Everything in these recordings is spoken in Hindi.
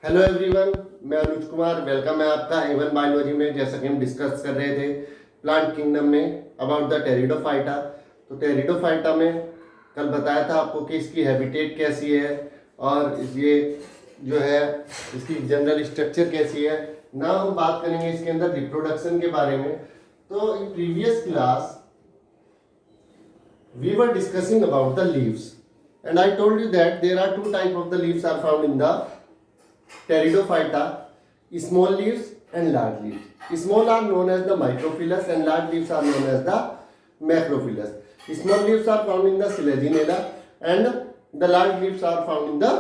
हेलो एवरीवन, मैं अनुज कुमार। वेलकम है आपका एवन बायोलॉजी में। जैसा कि हम डिस्कस कर रहे थे प्लांट किंगडम में अबाउट द टेरिडोफाइटा। तो टेरिडोफाइटा में कल बताया था आपको कि इसकी हैबिटेट कैसी है और ये जो है इसकी जनरल स्ट्रक्चर कैसी है। ना हम बात करेंगे इसके अंदर रिप्रोडक्शन के बारे में। तो in previous class we were discussing about the leaves, and I told you that there are two type of the leaves are found in the Pteridophyta: small leaves and large leaves. Small are known as the microphyllus and large leaves are known as the macrophyllus. Small leaves are found in the Selaginella and the large leaves are found in the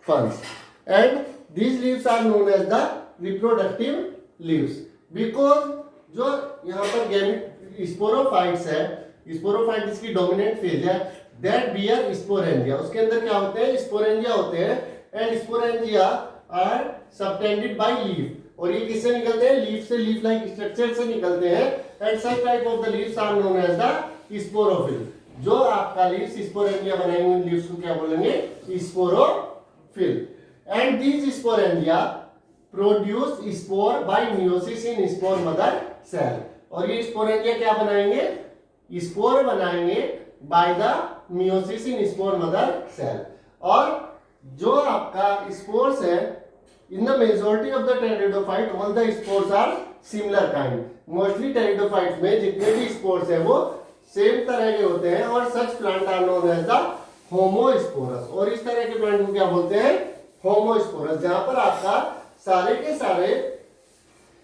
ferns. And these leaves are known as the reproductive leaves because जो यहाँ पर स्पोरोफाइट्स है, स्पोरोफाइट इसकी डोमिनेंट फेज है, दैट बियर स्पोरेंजिया। उसके अंदर क्या होते हैं? स्पोरेंजिया होते हैं and sporangia are subtended by leaf. और ये किससे निकलते हैं? लीफ से, लीफ लाइक स्ट्रक्चर से निकलते हैं। And such type of the leaves are known as the sporophyll. जो आपका लीव्स स्पोरेंजिया बनाएंगे उन लीव्स को क्या बोलेंगे? Sporophyll. And these sporangia produce spore by meiosis in spore mother cell. और ये स्पोरेंजिया क्या बनाएंगे? स्पोर बनाएंगे by the meiosis in spore mother cell. और जो आपका स्पोर्स है, in the majority of the pteridophyte all the spores are similar kind. Mostly pteridophytes में जितने भी स्पोर्स है वो सेम तरह के होते हैं और such plant are known as the homosporous. और इस तरह के प्लांट को क्या बोलते हैं? होमोस्पोरस। जहां पर आपका सारे के सारे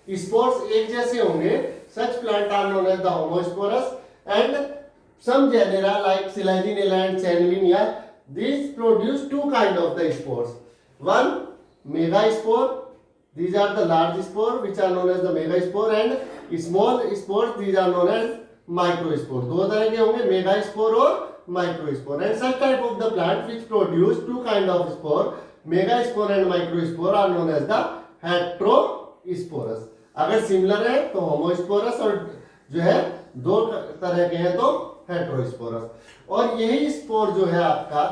स्पोर्स एक जैसे होंगे, such plant are known as the homosporous. And some genera like Selaginella and Sanguinea, these produce two kind of the spores. One megaspore, these are the large spore which are known as the megaspore, and small spores, these are known as microspore. दो तरह के होंगे, megaspore और microspore. And such type of the plant which produce two kind of spore, megaspore and microspore, are known as the heterosporous. अगर सिमिलर है तो होमोस्पोरस और जो है दो तरह के हैं तो हेटेरोस्पोरस। और यही स्पोर जो है आपका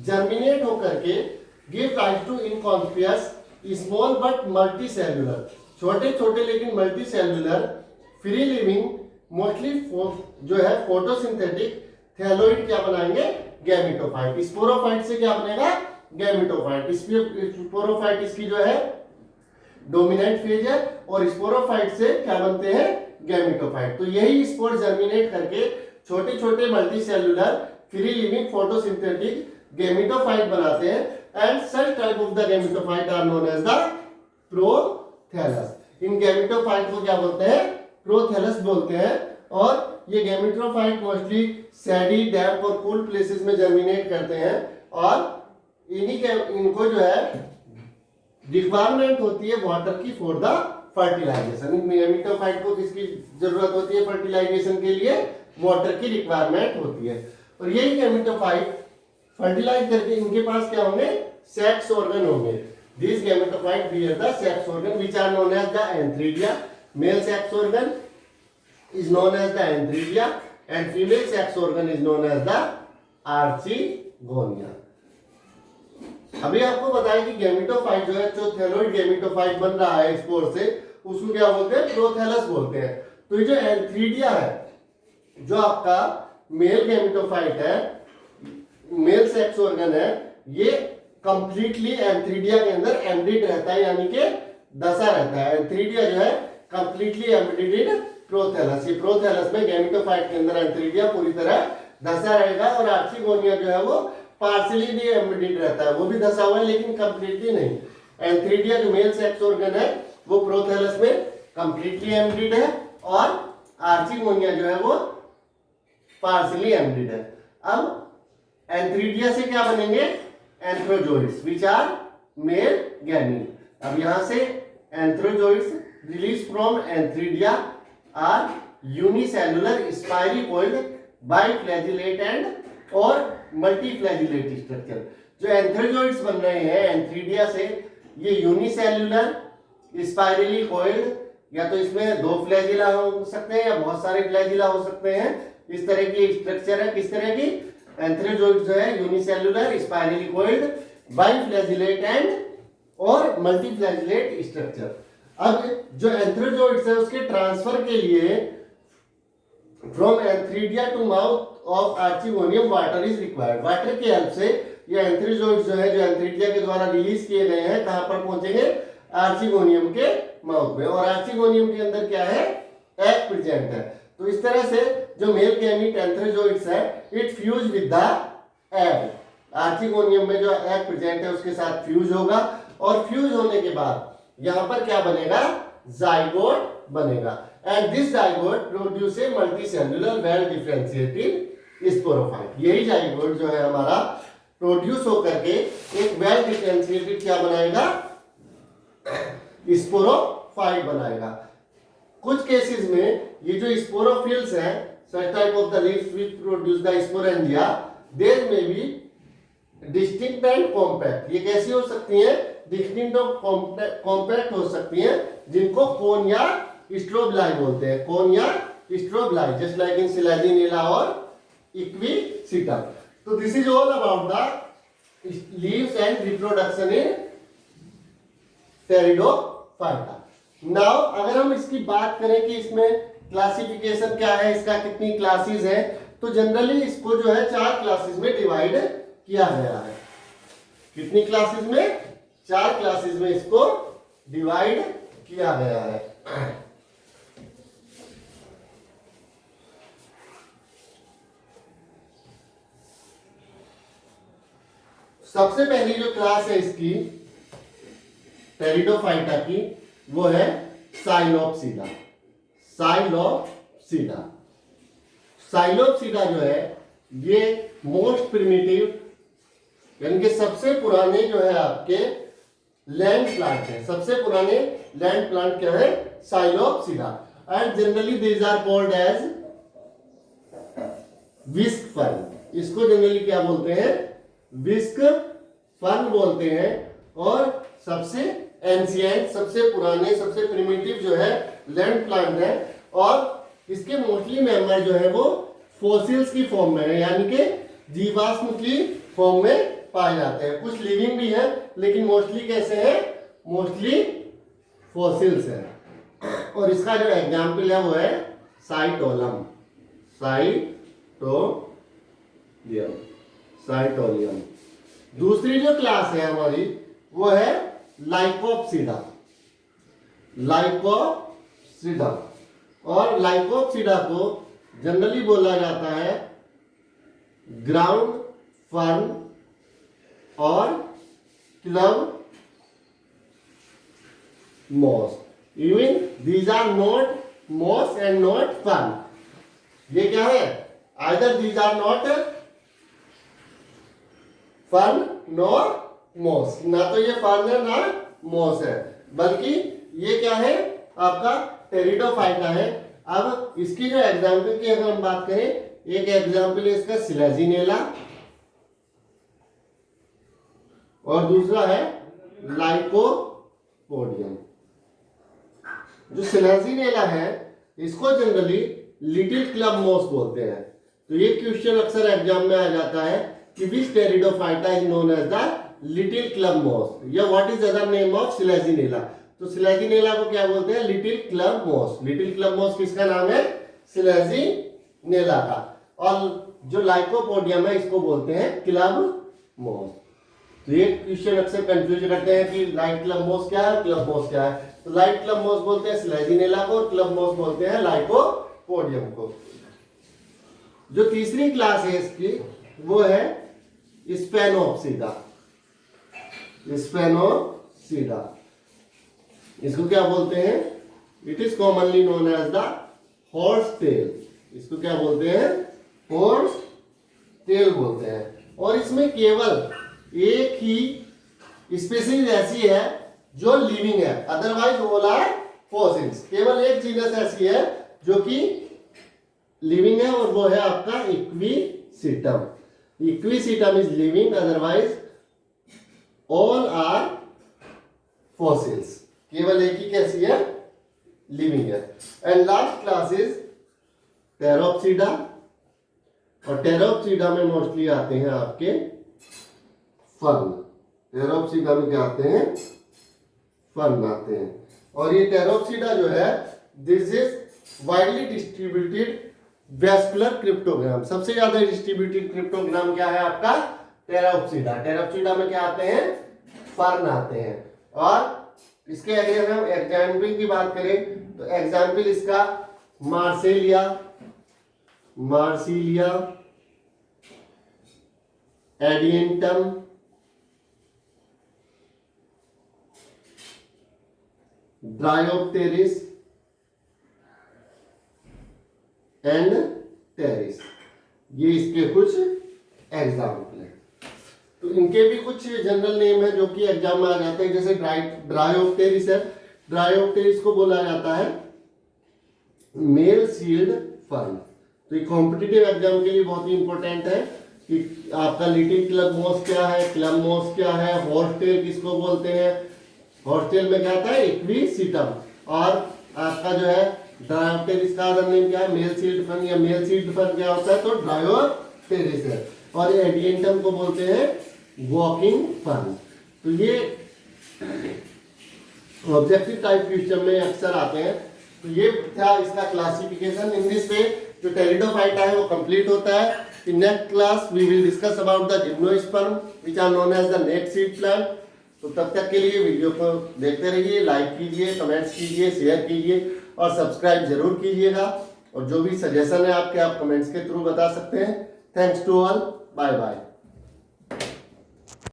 जर्मिनेट होकर के give rise to inconspicuous small but multicellular, छोटे छोटे लेकिन multi cellular free living mostly जो है फोटोसिंथेटिक थैलोइड क्या बनाएंगे? गैमेटोफाइट। स्पोरोफाइट से क्या बनेगा? गैमेटोफाइट। स्पोरोफाइट इसकी जो है डोमिनेंट फेज है और स्पोरोफाइट से क्या बनते हैं? गैमेटोफाइट। तो यही स्पोर जर्मिनेट करके छोटे छोटे multi cellular free living photosynthetic gametophyte बनाते हैं। And such type of the gametophyte are known as the prothallus. इन गैमेटोफाइट को क्या बोलते हैं? प्रोथैलस बोलते हैं। और ये गैमेटोफाइट मोस्टली सैडी, डैम्प और कूल प्लेसेस में जर्मिनेट करते हैं। और इनको जो है रिक्वायरमेंट होती है वाटर की फॉर द फर्टिलाइजेशन। गैमेटोफाइट को किसकी जरूरत होती है फर्टिलाइजेशन के लिए? वाटर की रिक्वायरमेंट होती है। और यही गैमेटोफाइट फर्टिलाइज करके इनके पास क्या होंगे? सेक्स ऑर्गन होंगे। This gametophyte bear the sex organ which are known as the antheridia. Male sex organ is known as the antheridia and female sex organ is known as the archegonia. अभी आपको बताया कि गैमेटोफाइट जो है, जो थैलोइड गैमेटोफाइट बन रहा है स्पोर से, उसको क्या बोलते हैं? प्रोथैलस बोलते हैं। तो ये जो एंथ्रीडिया है, जो आपका मेल गैमेटोफाइट है, मेल सेक्स ऑर्गन है, ये कंप्लीटली एंथ्रीडिया के अंदर एम्ब्रिड रहता है, यानी कि दसा रहता है। एंथ्रीडिया जो है कंप्लीटली एम्ब्रिडेड प्रोथैलस। ये प्रोथैलस में गैमेटोफाइट के अंदर एंथ्रीडिया पूरी तरह दसा रहेगा और आर्चिगोनिया जो है वो पार्शियली भी एम्ब्रिडेड रहता है, वो भी धसा हुआ है लेकिन कंप्लीटली नहीं। एंथ्रीडिया जो मेल सेक्स ऑर्गन है वो प्रोथैलस में कंप्लीटली एम्ब्रिड है और आर्चिगोनिया जो है वो पार्शियली एम्ब्रिड है। अब एंथ्रीडिया से क्या बनेंगे? Antherozoids which are male gamete. अब यहां से antherozoids release from antheridia are unicellular spiricoid biflagellate and और मल्टीफ्लैजिलेट स्ट्रक्चर। जो एंथ्रोजोइड्स बन रहे हैं एंथ्रीडिया से, ये यूनिसेल्युलर स्पाइरली कॉइल्ड, या तो इसमें दो फ्लैजिला हो सकते हैं या बहुत सारे फ्लैजिला हो सकते हैं। इस तरह की स्ट्रक्चर है। किस तरह की? एंथ्रोजोइड जो है यूनिसेल्युलर स्पाइरली कॉइल्ड बाइफ्लैजिलेट एंड और मल्टीफ्लैगेलेट स्ट्रक्चर। अब जो एंथ्रोजोइड्स है उसके ट्रांसफर के लिए from antheridia to mouth of archegonium water is required. Water की हेल्प से ये एंथ्रोजोइड्स जो है, जो एंथ्रीडिया के द्वारा रिलीज किए गए हैं, कहां पर पहुंचेंगे? आर्चिगोनियम के माउथ में। और आर्चिगोनियम के अंदर क्या है? एग प्रेजेंट है। तो इस तरह से जो मेल गैमीट एंथ्रोजोइड्स है, it fuse with the egg. Archegonium में जो एग प्रेजेंट है उसके साथ फ्यूज होगा, और फ्यूज होने के बाद यहां पर क्या बनेगा? जाइगोट बनेगा। And this zygote produce a multicellular well differentiated sporophyte. यही जाइगोट जो है हमारा प्रोड्यूस होकर के एक वेल डिफरेंशिएटेड क्या बनाएगा? स्पोरोफाइट बनाएगा। कुछ केसेस में ये जो स्पोरोफिल्स हैं, such type of the leaves which produce the sporangia, there may be distinct and compact। ये कैसी हो सकती हैं? डिस्टिंक्ट और कॉम्पैक्ट हो सकती हैं, जिनको कोन या स्ट्रोबलाई बोलते हैं। कोन या स्ट्रोबलाई, जस्ट लाइक इन सिलेजिनेला और इक्विसिटम। तो this is all about the leaves and reproduction in pteridophyta. Now अगर हम इसकी बात करें कि इसमें क्लासिफिकेशन क्या है, इसका कितनी क्लासेस हैं, तो जनरली इसको जो है 4 क्लासेस में डिवाइड किया गया है। कितनी क्लासेस में? 4 क्लासेस में इसको डिवाइड किया गया है। सबसे पहली जो क्लास है इसकी टेरिडोफाइटा की, वो है साइलोप्सिडा। साइलोप्सिडा जो है ये मोस्ट प्रिमिटिव, यानी कि सबसे पुराने जो है आपके लैंड प्लांट है। सबसे पुराने लैंड प्लांट क्या है? Psilopsida. And generally these are called as whisk fern. इसको जनरली क्या बोलते हैं? विस्क फर्न बोलते हैं। और सबसे एंशिएंट, सबसे पुराने, सबसे प्रिमिटिव जो है लैंड प्लांट है। और इसके मोस्टली मेंबर जो है वो फॉसिल्स की फॉर्म में है, यानी कि जीवाश्म की फॉर्म में पाए जाते हैं। कुछ लिविंग भी है, लेकिन मोस्टली कैसे है? मोस्टली फॉसिल्स है। और इसका जो एग्जाम्पल है वो है साइटोलम। साइटोलियम। दूसरी जो क्लास है हमारी वो है लाइकोप्सिडा। और लाइकोप्सिडा को जनरली बोला जाता है ग्राउंड फर्न और club moss. Even these are not moss and not fern. ये क्या है? Either these are not fern nor moss. ना तो ये फर्न है ना मॉस है, बल्कि ये क्या है? आपका टेरिडोफाइटा है। अब इसकी जो एग्जाम्पल की अगर हम बात करें, एक एग्जाम्पल है इसका सिलेजिनेला, और दूसरा है लाइकोपोडियम। जो सिलेजिनेला है इसको जनरली लिटिल क्लब मॉस बोलते हैं। तो ये क्वेश्चन अक्सर एग्जाम में आ जाता है कि which pteridophyta is known as the little club moss, या what is other name of selaginella. तो सिलेजिनेला को क्या बोलते हैं? Little club moss. Little club moss किसका नाम है? सिलेजिनेला का। और जो लाइकोपोडियम है इसको बोलते हैं क्लब मॉस। तो ये क्वेश्चन अक्सर कंफ्यूज करते हैं कि लाइट क्लब मॉस क्या है, क्लब मॉस क्या है। तो लाइट क्लब मॉस बोलते हैं सिलेजिनेला को, और क्लब मॉस बोलते हैं लाइकोपोडियम को। जो तीसरी क्लास है इसकी वो है स्पेनोप्सिडा। इसको क्या बोलते हैं? It is commonly known as the horse tail. इसको क्या बोलते हैं? हॉर्स टेल बोलते हैं। और इसमें केवल एक ही स्पीशीज ऐसी है जो लिविंग है, अदरवाइज ऑल आर फॉसिल्स। केवल एक जीनस ऐसी है जो कि लिविंग है, और वो है आपका equisetum. Equisetum is living, otherwise all are fossils. केवल एक ही कैसी है? लिविंग है। And last class is pteropsida. और टेरोप्सिडा में मोस्टली आते हैं आपके फर्न। टेरोप्सिडा में क्या आते हैं? फर्न आते हैं। और ये टेरोप्सिडा जो है, this is widely distributed vascular cryptogram. सबसे ज्यादा डिस्ट्रीब्यूटेड क्रिप्टोग्राम क्या है आपका? टेरोप्सिडा। टेरोप्सिडा में क्या आते हैं? फर्न आते हैं। और इसके अगर हम एग्जाम्पल की बात करें तो एग्जाम्पल इसका marsilea, marsilea, adiantum, dryopteris and pteris, ये इसके कुछ एग्जाम्पल हैं। तो इनके भी कुछ जनरल नेम है जो कि एग्जाम में आ जाते हैं। जैसे ड्रायोप्टेरिस है, ड्रायोप्टेरिस को बोला जाता है मेल सील्ड फर्न। तो ये कॉम्पिटिटिव एग्जाम के लिए बहुत ही इंपॉर्टेंट है कि आपका लिटिल क्लब मोस क्या है, क्लब मोस क्या है, हॉर्सटेल किसको बोलते हैं, हॉर्सटेल में क्या आता है? इक्विसिटम। और आपका जो है ड्रायोप्टेरिस का अदर नेम क्या है? मेल सील्ड फर्न, या मेल सील्ड फर्न क्या होता है? तो ड्रायोप्टेरिस है। और एडियंटम को बोलते हैं वॉकिंग फर्न। तो ये ऑब्जेक्टिव टाइप क्वेश्चन में अक्सर आते हैं। तो ये था इसका क्लासिफिकेशन। इन दिस वे जो टेरिडोफाइटा है वो कंप्लीट होता है। In next class we will discuss about the gymnosperm which are known as the naked seed plant. तो तब तक के लिए वीडियो को देखते रहिए, लाइक कीजिए, कमेंट्स कीजिए, शेयर कीजिए और सब्सक्राइब जरूर कीजिएगा। और जो भी सजेशन है आपके, आप कमेंट्स के थ्रू बता सकते हैं। Thanks to all, bye bye.